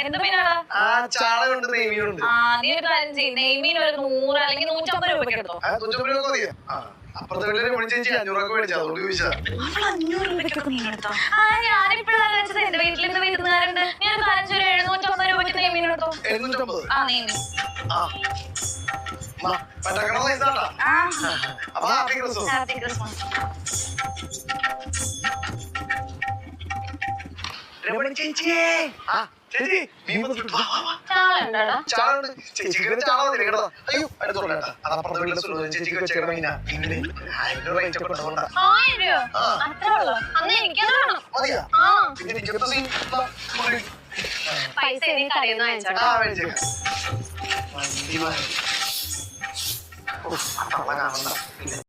എന്ത് മീനാടാ? ചാളയുണ്ട്, നെയ്മീനുണ്ട്. നീ ഒരു കാര്യം ചെയ്യും, നെയ്മീൻ ഒരു 100 അല്ലെങ്കിൽ 150 രൂപയ്ക്ക് എടുത്തോ. 150 രൂപ മതിയോ? അപ്പുറത്തെ വീട്ടിലെ ചേച്ചി 500 രൂപ മേടിച്ചാ, അതുകൊണ്ട് ചോദിച്ചാ. ഞാനിപ്പോഴാണ് വെച്ചത്, എന്റെ വീട്ടിൽ നിന്ന് വീട്ടുകാരുണ്ട്. നീ ഒരു കാര്യം ചെയ്യും, 750 രൂപയ്ക്ക് നെയ്മീൻ എടുത്തോ. 750? നെയ്മീൻ ഹാപ്പി ക്രിസ്മസ്. ചേച്ചിയെ ചേച്ചിക്ക് ചാള കേട്ടോ. അയ്യോ അടുത്തോളൂ ചേട്ടാ, അത് അപ്പുറത്തെ വീട്ടിലെ ചേച്ചിക്ക് വെച്ചേക്കണ മീനാ. പിന്നെ 1000 രൂപ റേറ്റ് ഒക്കെ ഉണ്ടാവണ്ട. 1000 രൂപ അന്ന് എനിക്കത് വേണം. മതിയാ? പിന്നെ എനിക്കത്തെ സീൻ പൈസ നീ കടയിൽ നിന്ന് വാങ്ങിച്ചോട്ടോ. വണ്ടി കാണണ്ട.